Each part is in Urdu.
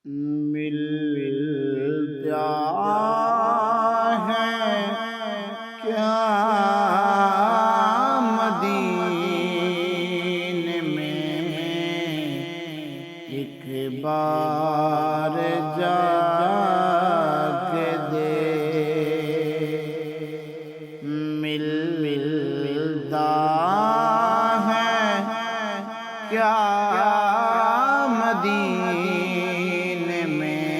ملتا ہے کیا مدینے میں، ایک بار جا کے دے ملتا ہے کیا مدینے میں،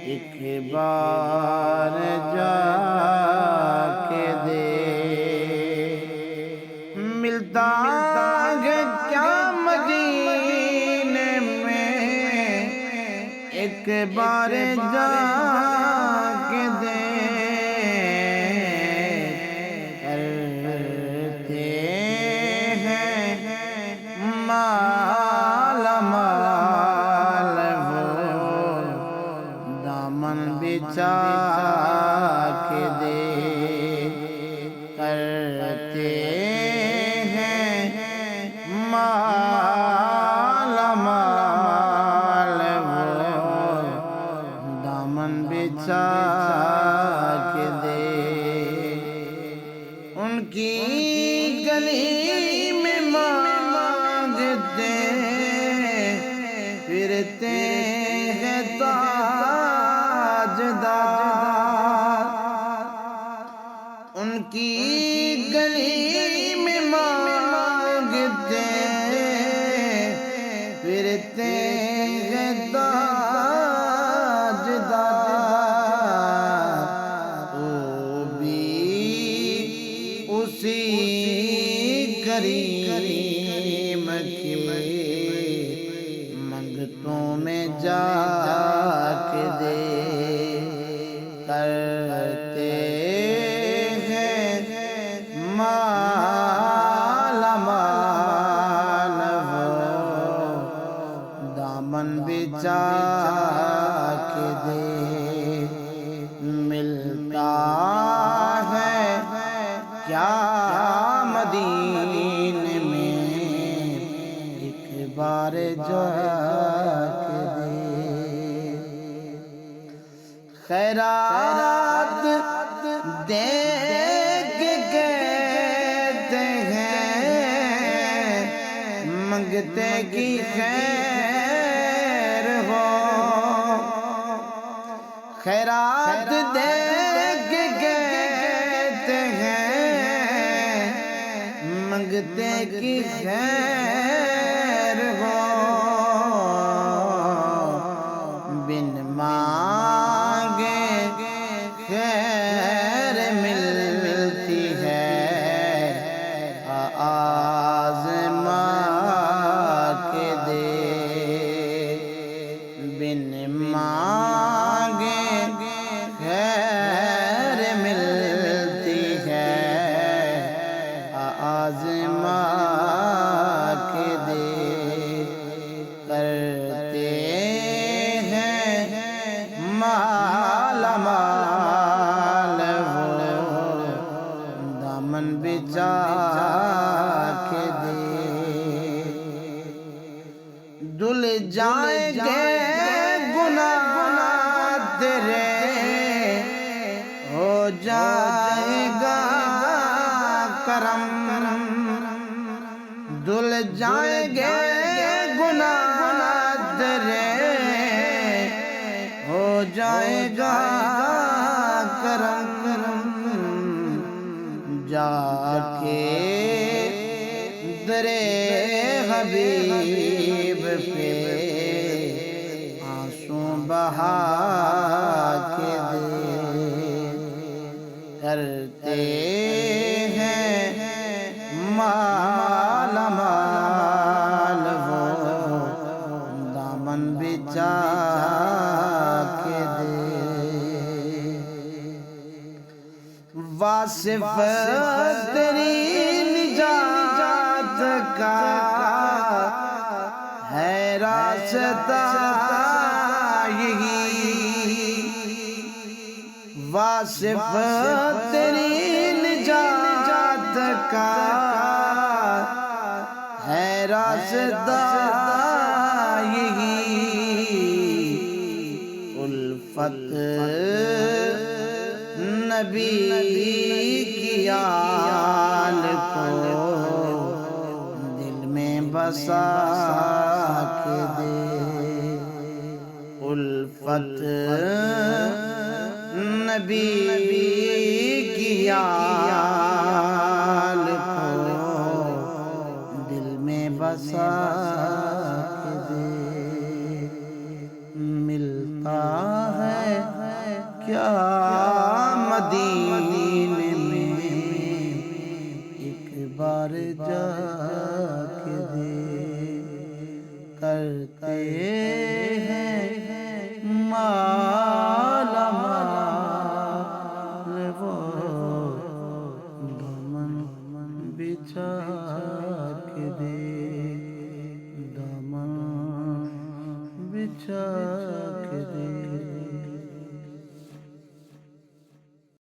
ایک بار جا کے دے ملتا ہے کیا مدینے میں، ایک بار جا کے دے کرتے ہیں مالا مال ہو دامن بچھا کے دے کرتے ہیں مالا مال ہو دامن بچھا کے دے ان کی گلی میں مانگتے پھرتے ہیں تاجدار، ان کی گلی میں مانگتے پھرتے ہیں تاجدار، تو بھی اسی کریم کی منگتوں میں جا کے دے کرتے ہیں مالا مال ہو دامن بچھا کے دے ملتا ہے کیا مدینے میں، ایک بار جا کے دے خیرات دے کے کہتے ہیں منگتے کی خیر ہو، خیرات دے کے کہتے ہیں منگتے کی خیر ہو، بن مانگے خیر ملتی ہے، آزما کے دے بن مانگے خیر ملتی ہے، آزما کے دے کرتے ہیں مالا مال ہو دامن بچھا کے دے دھل جائیں گے گناہ تیرے ہو جائے گا کرم، دھل جائیں گے گناہ تیرے ہو جائے گا کرم، جا کے درے حبیب پہ آنسو بہا کے دے کرتے ہیں مالا مال ہو دامن بچھا کے دے واصف تیری نجات کا ہے راستہ یہی، واصف تیری نجات کا ہے راستہ یہی، الفت نبی کی آل کو دل میں بسا کے دے، الفت نبی کی آل کو دل میں بسا کے دے، ملتا ہے کیا مدینے میں ایک بار جا کے دے، کرتے ہیں مالا مال وہ دامن بچھا کے دے، دامن بچھا کے دے۔